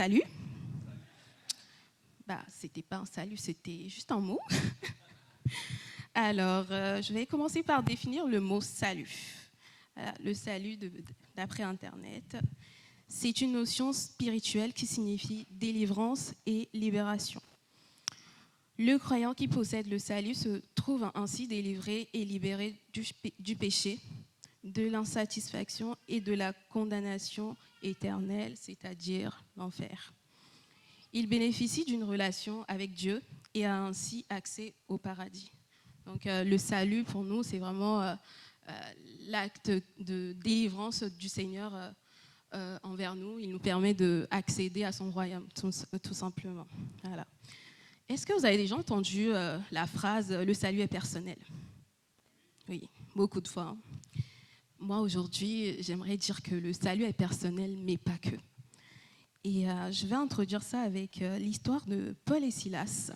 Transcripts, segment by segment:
salut. C'était pas un salut, c'était juste un mot. Alors, je vais commencer par définir le mot salut. Le salut, d'après Internet, c'est une notion spirituelle qui signifie délivrance et libération. Le croyant qui possède le salut se trouve ainsi délivré et libéré du péché, de l'insatisfaction et de la condamnation éternelle, c'est-à-dire l'enfer. Il bénéficie d'une relation avec Dieu et a ainsi accès au paradis. Donc le salut pour nous, c'est vraiment l'acte de délivrance du Seigneur envers nous. Il nous permet d'accéder à son royaume, tout simplement. Voilà. Est-ce que vous avez déjà entendu la phrase « le salut est personnel » ? Oui, beaucoup de fois. Moi, aujourd'hui, j'aimerais dire que le salut est personnel, mais pas que. Et je vais introduire ça avec l'histoire de Paul et Silas.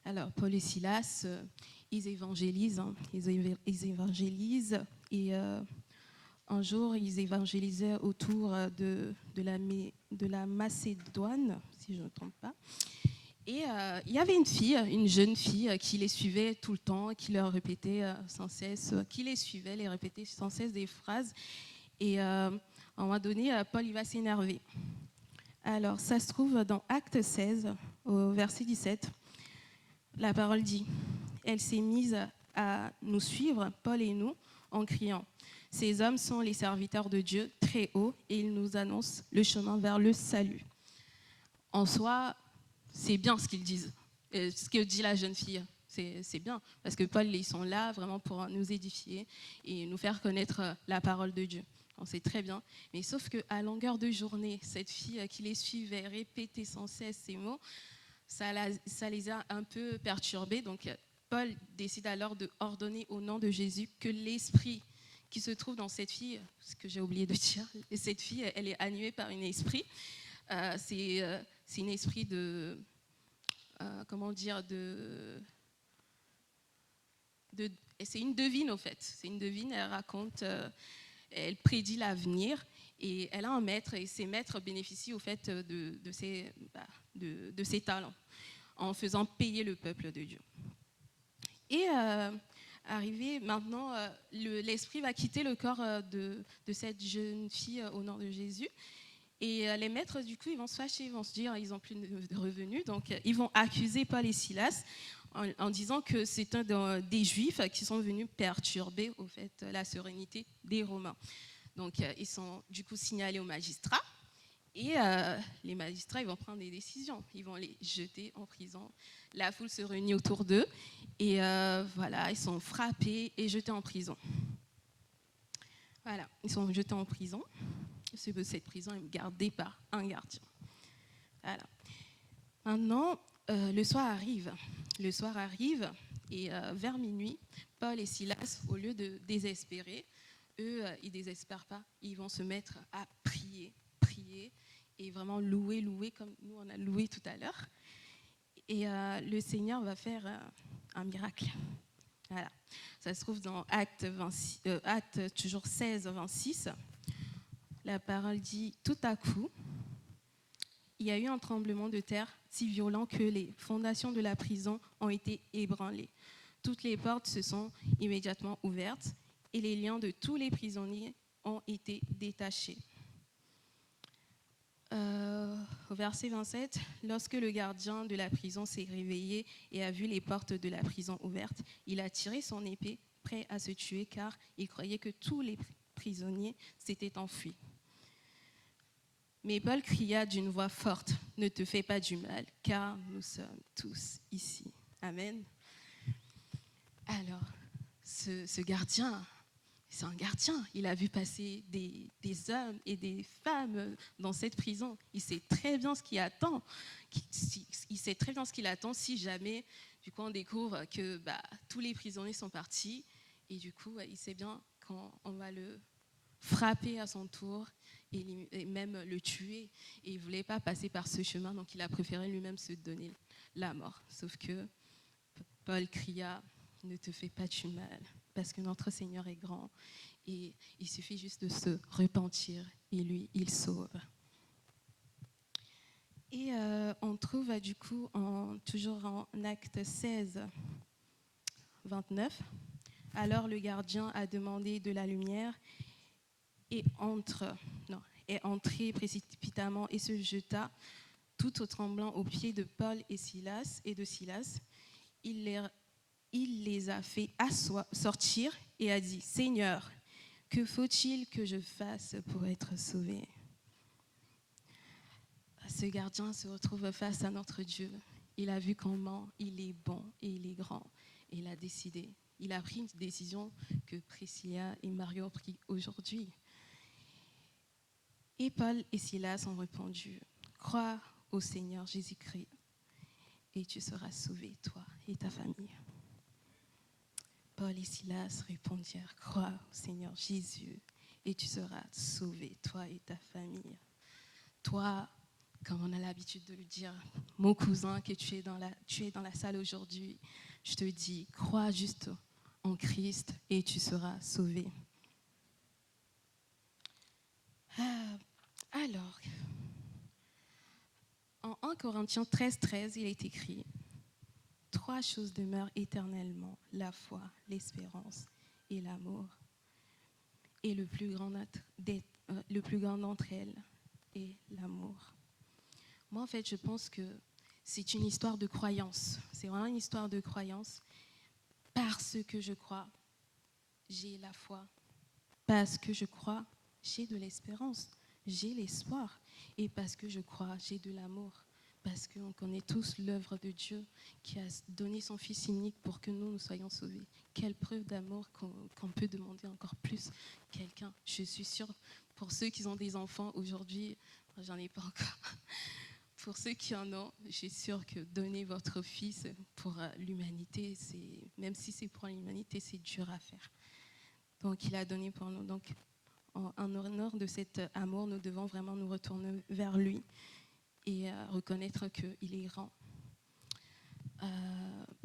Alors, Paul et Silas, ils évangélisent. Ils évangélisent. Et un jour, ils évangélisaient autour de la Macédoine, si je ne me trompe pas. Et il y avait une jeune fille qui les suivait tout le temps, qui leur répétait sans cesse, les répétait sans cesse des phrases. Et à un moment donné, Paul, il va s'énerver. Alors, ça se trouve dans Acte 16, au verset 17. La parole dit « Elle s'est mise à nous suivre, Paul et nous, en criant. Ces hommes sont les serviteurs de Dieu très haut et ils nous annoncent le chemin vers le salut. » En soi, c'est bien ce qu'ils disent, ce que dit la jeune fille. C'est bien, parce que Paul, ils sont là vraiment pour nous édifier et nous faire connaître la parole de Dieu. On sait très bien, mais sauf qu'à longueur de journée, cette fille qui les suivait, répétait sans cesse ces mots, ça les a un peu perturbés. Donc Paul décide alors de ordonner au nom de Jésus que l'esprit qui se trouve dans cette fille, ce que j'ai oublié de dire, cette fille, elle est animée par un esprit. C'est un esprit de, c'est une devine au fait. C'est une devine, elle raconte, elle prédit l'avenir et elle a un maître et ses maîtres bénéficient au fait de ses talents en faisant payer le peuple de Dieu. Et arrivé maintenant, l'esprit va quitter le corps de cette jeune fille au nom de Jésus. Et les maîtres, du coup, ils vont se fâcher, ils vont se dire ils n'ont plus de revenus. Donc, ils vont accuser Paul et Silas en disant que c'est des Juifs qui sont venus perturber, au fait, la sérénité des Romains. Donc, ils sont, du coup, signalés aux magistrats. Et les magistrats, ils vont prendre des décisions. Ils vont les jeter en prison. La foule se réunit autour d'eux. Et voilà, ils sont frappés et jetés en prison. Voilà, ils sont jetés en prison. Cette prison est gardée par un gardien. Voilà. Maintenant, le soir arrive. Le soir arrive et vers minuit, Paul et Silas, au lieu de désespérer, eux, ils ne désespèrent pas. Ils vont se mettre à prier et vraiment louer comme nous on a loué tout à l'heure. Et le Seigneur va faire un miracle. Voilà. Ça se trouve dans Acte toujours 16, 26. La parole dit « Tout à coup, il y a eu un tremblement de terre si violent que les fondations de la prison ont été ébranlées. Toutes les portes se sont immédiatement ouvertes et les liens de tous les prisonniers ont été détachés. » Au verset 27, lorsque le gardien de la prison s'est réveillé et a vu les portes de la prison ouvertes, il a tiré son épée, prêt à se tuer, car il croyait que tous les prisonniers s'étaient enfuis. Mais Paul cria d'une voix forte, « Ne te fais pas du mal, car nous sommes tous ici. » Amen. Alors, ce gardien, c'est un gardien. Il a vu passer des hommes et des femmes dans cette prison. Il sait très bien ce qui attend. Il sait très bien ce qu'il attend si jamais, du coup, on découvre que tous les prisonniers sont partis. Et du coup, il sait bien quand on va le frapper à son tour et même le tuer. Et il ne voulait pas passer par ce chemin, donc il a préféré lui-même se donner la mort. Sauf que Paul cria, « Ne te fais pas du mal, parce que notre Seigneur est grand. » Et il suffit juste de se repentir et lui, il sauve. Et on trouve du coup, toujours en Acte 16, 29, alors le gardien a demandé de la lumière et est entré précipitamment et se jeta tout au tremblant aux pieds de Paul et de Silas. Il les a fait sortir et a dit: Seigneur, que faut-il que je fasse pour être sauvé? Ce gardien se retrouve face à notre Dieu. Il a vu comment il est bon et il est grand. Et il a décidé. Il a pris une décision que Priscilla et Mario ont pris aujourd'hui. Et Paul et Silas ont répondu: crois au Seigneur Jésus-Christ et tu seras sauvé, toi et ta famille. Paul et Silas répondirent: crois au Seigneur Jésus et tu seras sauvé, toi et ta famille. Toi, comme on a l'habitude de le dire, mon cousin, que tu es dans la salle aujourd'hui, je te dis, crois juste en Christ et tu seras sauvé. Alors, en 1 Corinthiens 13, il est écrit: 3 choses demeurent éternellement, la foi, l'espérance et l'amour. Et le plus grand d'entre elles est l'amour. Moi, en fait, je pense que c'est une histoire de croyance. C'est vraiment une histoire de croyance. Parce que je crois, j'ai la foi. Parce que je crois, j'ai de l'espérance. J'ai l'espoir. Et parce que je crois, j'ai de l'amour. Parce qu'on connaît tous l'œuvre de Dieu qui a donné son Fils unique pour que nous soyons sauvés. Quelle preuve d'amour qu'on peut demander encore plus quelqu'un. Je suis sûre, pour ceux qui ont des enfants aujourd'hui, j'en ai pas encore. Pour ceux qui en ont, je suis sûre que donner votre fils pour l'humanité, même si c'est pour l'humanité, c'est dur à faire. Donc, il a donné pour nous. Donc, en honneur de cet amour, nous devons vraiment nous retourner vers lui et reconnaître qu'il est grand.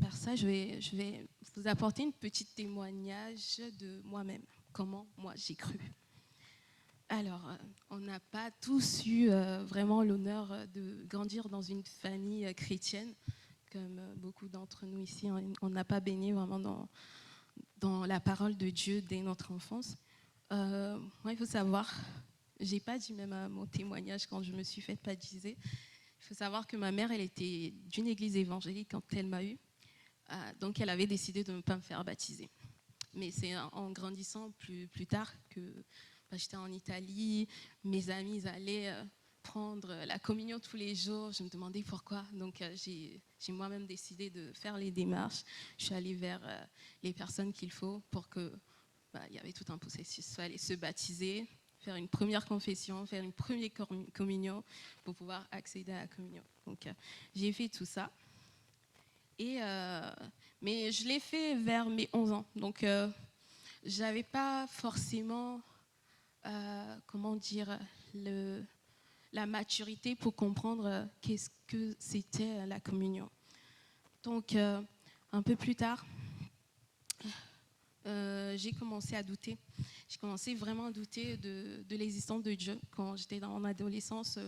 Par ça, je vais vous apporter un petit témoignage de moi-même, comment moi j'ai cru. Alors, on n'a pas tous eu vraiment l'honneur de grandir dans une famille chrétienne, comme beaucoup d'entre nous ici. On n'a pas baigné vraiment dans la parole de Dieu dès notre enfance. Moi, il faut savoir, je n'ai pas dit même à mon témoignage quand je me suis fait baptiser, il faut savoir que ma mère, elle était d'une église évangélique quand elle m'a eue. Donc, elle avait décidé de ne pas me faire baptiser. Mais c'est en grandissant plus tard que j'étais en Italie, mes amis allaient prendre la communion tous les jours. Je me demandais pourquoi. Donc, j'ai moi-même décidé de faire les démarches. Je suis allée vers les personnes qu'il faut pour que... il y avait tout un processus. Il fallait se baptiser, faire une première confession, faire une première communion pour pouvoir accéder à la communion. Donc, j'ai fait tout ça. Mais je l'ai fait vers mes 11 ans. Donc, je n'avais pas forcément, la maturité pour comprendre qu'est-ce que c'était la communion. Donc, un peu plus tard, j'ai commencé à douter. J'ai commencé vraiment à douter de l'existence de Dieu. Quand j'étais dans mon adolescence,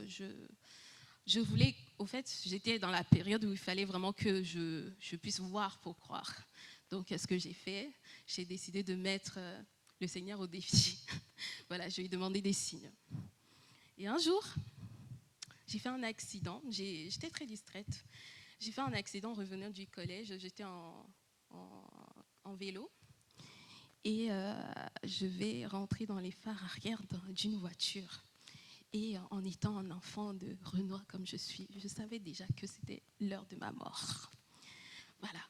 je voulais, au fait, j'étais dans la période où il fallait vraiment que je puisse voir pour croire. Donc, ce que j'ai fait, j'ai décidé de mettre le Seigneur au défi. Voilà, je lui ai demandé des signes. Et un jour, j'ai fait un accident. J'étais très distraite. J'ai fait un accident en revenant du collège. J'étais en vélo. Et je vais rentrer dans les phares arrière d'une voiture. Et en étant un enfant de Renoir comme je suis, je savais déjà que c'était l'heure de ma mort. Voilà.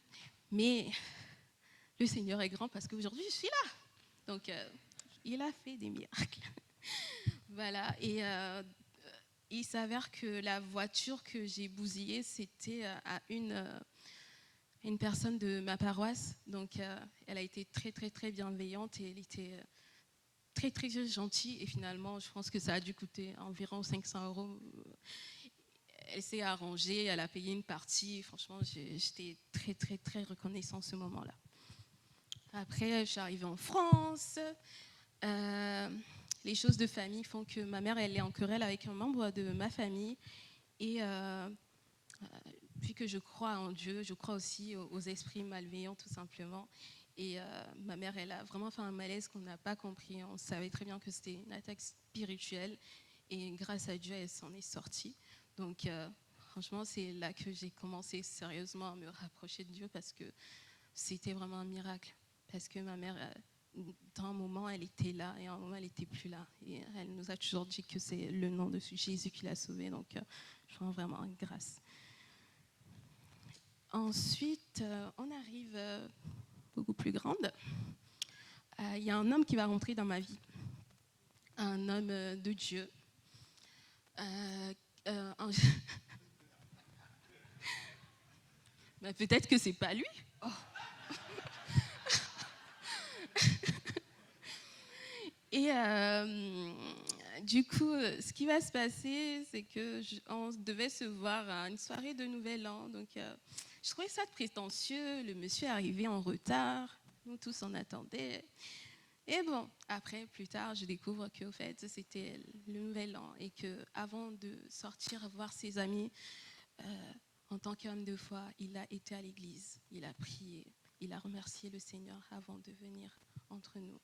Mais le Seigneur est grand parce qu'aujourd'hui, je suis là. Donc, il a fait des miracles. Voilà. Et il s'avère que la voiture que j'ai bousillée, c'était à une personne de ma paroisse. Donc, elle a été très, très, très bienveillante et elle était très, très gentille. Et finalement, je pense que ça a dû coûter environ 500 €. Elle s'est arrangée, elle a payé une partie. Franchement, j'étais très, très, très reconnaissante ce moment-là. Après, je suis arrivée en France. Les choses de famille font que ma mère, elle est en querelle avec un membre de ma famille. Et puis que je crois en Dieu, je crois aussi aux esprits malveillants, tout simplement. Et ma mère, elle a vraiment fait un malaise qu'on n'a pas compris. On savait très bien que c'était une attaque spirituelle. Et grâce à Dieu, elle s'en est sortie. Donc, franchement, c'est là que j'ai commencé sérieusement à me rapprocher de Dieu parce que c'était vraiment un miracle. Parce que ma mère, dans un moment, elle était là et à un moment, elle n'était plus là. Et elle nous a toujours dit que c'est le nom de Jésus qui l'a sauvée. Donc, je rends vraiment grâce. Ensuite, on arrive beaucoup plus grande. Il y a un homme qui va rentrer dans ma vie. Un homme de Dieu. Mais peut-être que c'est pas lui. Oh. Et du coup, ce qui va se passer, c'est qu'on devait se voir à une soirée de Nouvel An. Donc, je trouvais ça prétentieux. Le monsieur est arrivé en retard. Nous tous on attendait. Et bon, après, plus tard, je découvre qu'au fait, c'était le Nouvel An et qu'avant de sortir voir ses amis, en tant qu'homme de foi, il a été à l'église, il a prié, il a remercié le Seigneur avant de venir entre nous.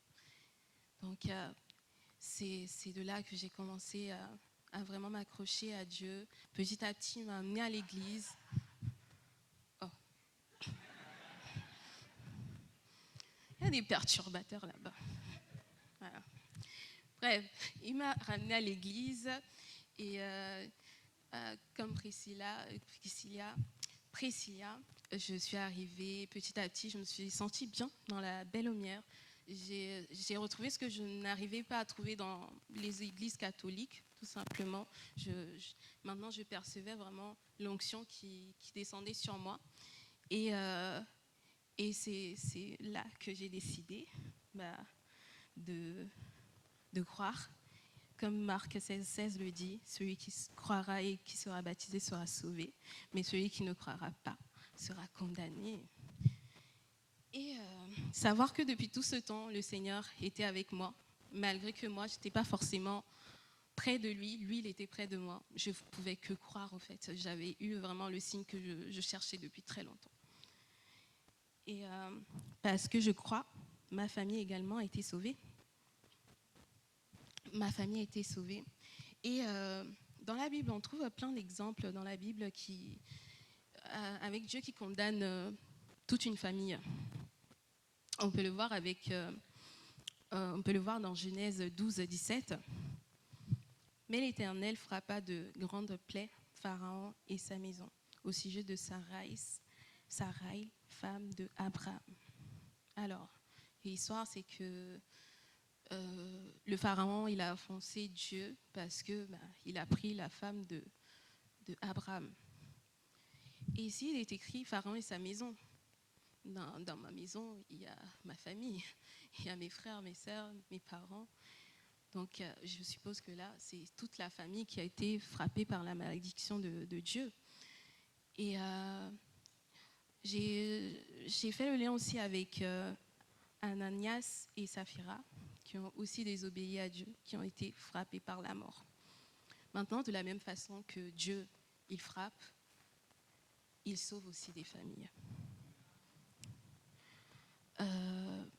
Donc, c'est de là que j'ai commencé à vraiment m'accrocher à Dieu. Petit à petit, il m'a amené à l'église. Oh. Il y a des perturbateurs là-bas. Voilà. Bref, il m'a ramené à l'église et comme Priscilla, je suis arrivée petit à petit, je me suis sentie bien dans la belle aumière. J'ai retrouvé ce que je n'arrivais pas à trouver dans les églises catholiques, tout simplement. Maintenant, je percevais vraiment l'onction qui descendait sur moi. Et c'est là que j'ai décidé de croire. Comme Marc 16,16 le dit, celui qui croira et qui sera baptisé sera sauvé, mais celui qui ne croira pas sera condamné. Et savoir que depuis tout ce temps, le Seigneur était avec moi, malgré que moi, je n'étais pas forcément près de lui, lui, il était près de moi. Je ne pouvais que croire, en fait. J'avais eu vraiment le signe que je cherchais depuis très longtemps. Et parce que je crois, ma famille également a été sauvée. Ma famille a été sauvée. Et dans la Bible, on trouve plein d'exemples dans la Bible avec Dieu qui condamne toute une famille. On peut le voir on peut le voir dans Genèse 12, 17. Mais l'Éternel frappa de grandes plaies Pharaon et sa maison au sujet de Sarai, femme de Abraham. Alors, l'histoire, c'est que le Pharaon, il a offensé Dieu parce que il a pris la femme de Abraham. Et ici, il est écrit Pharaon et sa maison. Dans ma maison, il y a ma famille, il y a mes frères, mes sœurs, mes parents. Donc, je suppose que là, c'est toute la famille qui a été frappée par la malédiction de Dieu. Et j'ai fait le lien aussi avec Ananias et Saphira, qui ont aussi désobéi à Dieu, qui ont été frappés par la mort. Maintenant, de la même façon que Dieu, il frappe, il sauve aussi des familles.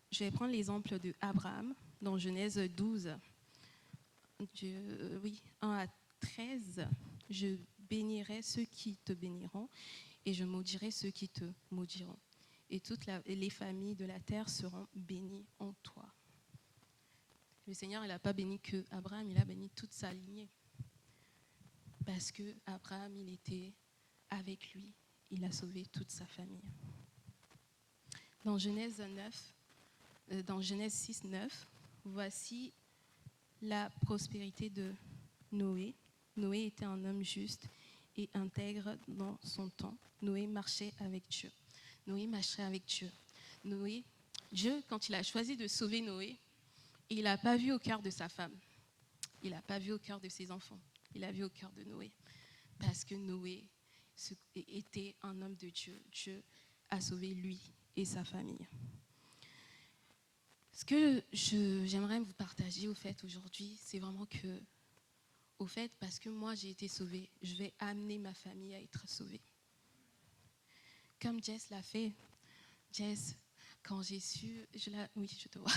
Je vais prendre l'exemple de Abraham dans Genèse 12, 1 à 13. Je bénirai ceux qui te béniront et je maudirai ceux qui te maudiront. Et toutes les familles de la terre seront bénies en toi. Le Seigneur, il n'a pas béni que Abraham, il a béni toute sa lignée. Parce que Abraham, il était avec lui, il a sauvé toute sa famille. Dans Genèse 6, 9, voici la prospérité de Noé. Noé était un homme juste et intègre dans son temps. Noé marchait avec Dieu. Dieu, quand il a choisi de sauver Noé, il n'a pas vu au cœur de sa femme. Il n'a pas vu au cœur de ses enfants. Il a vu au cœur de Noé. Parce que Noé était un homme de Dieu. Dieu a sauvé lui et sa famille. Ce que j'aimerais vous partager au fait aujourd'hui, c'est vraiment que au fait, parce que moi j'ai été sauvée, je vais amener ma famille à être sauvée. Comme Jess l'a fait. Jess, quand j'ai su, oui, je te vois.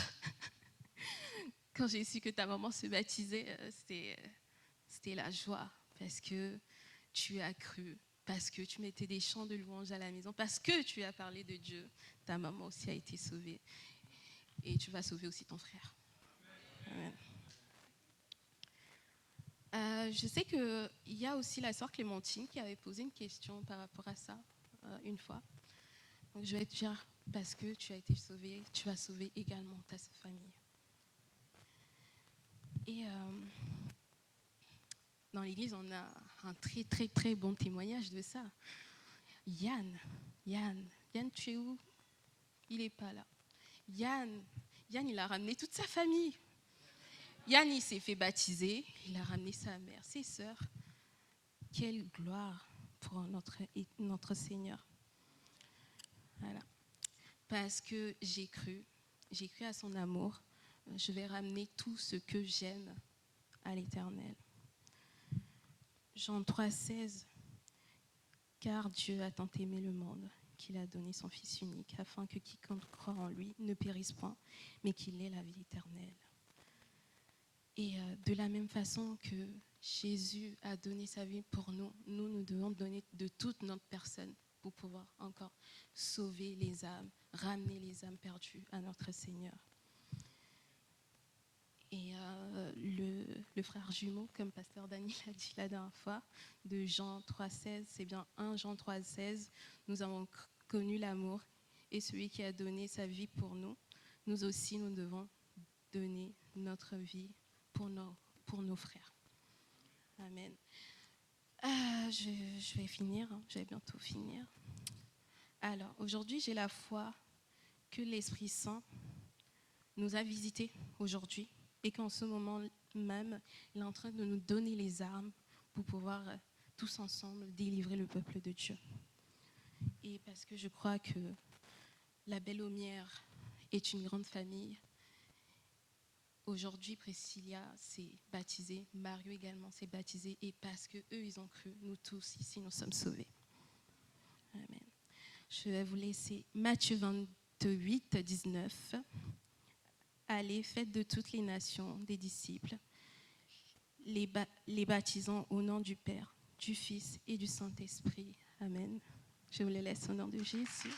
Quand j'ai su que ta maman se baptisait, c'était la joie, parce que tu as cru, parce que tu mettais des chants de louange à la maison, parce que tu as parlé de Dieu. Ta maman aussi a été sauvée. Et tu vas sauver aussi ton frère. Amen. Je sais qu'il y a aussi la sœur Clémentine qui avait posé une question par rapport à ça une fois. Donc je vais te dire, parce que tu as été sauvée, tu vas sauver également ta famille. Et dans l'église, on a un très très très bon témoignage de ça. Yann, tu es où? Il n'est pas là. Yann, il a ramené toute sa famille. Yann, il s'est fait baptiser, il a ramené sa mère, ses sœurs. Quelle gloire pour notre Seigneur. Voilà. Parce que j'ai cru à son amour, je vais ramener tout ce que j'aime à l'Éternel. Jean 3,16. Car Dieu a tant aimé le monde qu'il a donné son Fils unique, afin que quiconque croit en lui ne périsse point, mais qu'il ait la vie éternelle. Et de la même façon que Jésus a donné sa vie pour nous, nous devons donner de toute notre personne pour pouvoir encore sauver les âmes, ramener les âmes perdues à notre Seigneur. Et le frère jumeau, comme pasteur Daniel a dit la dernière fois, de Jean 3,16, c'est bien 1 Jean 3,16, nous avons connu l'amour et celui qui a donné sa vie pour nous, nous aussi nous devons donner notre vie pour nos frères. Amen. Je vais finir, je vais bientôt finir. Alors, aujourd'hui, j'ai la foi que l'Esprit Saint nous a visités aujourd'hui et qu'en ce moment même, il est en train de nous donner les armes pour pouvoir tous ensemble délivrer le peuple de Dieu. Et parce que je crois que la Belle Aumière est une grande famille, aujourd'hui, Priscilla s'est baptisée, Mario également s'est baptisé, et parce qu'eux, ils ont cru, nous tous ici, nous sommes sauvés. Amen. Je vais vous laisser Matthieu 28, 19. Allez, faites de toutes les nations des disciples, les baptisant au nom du Père, du Fils et du Saint-Esprit. Amen. Je vous les laisse au nom de Jésus.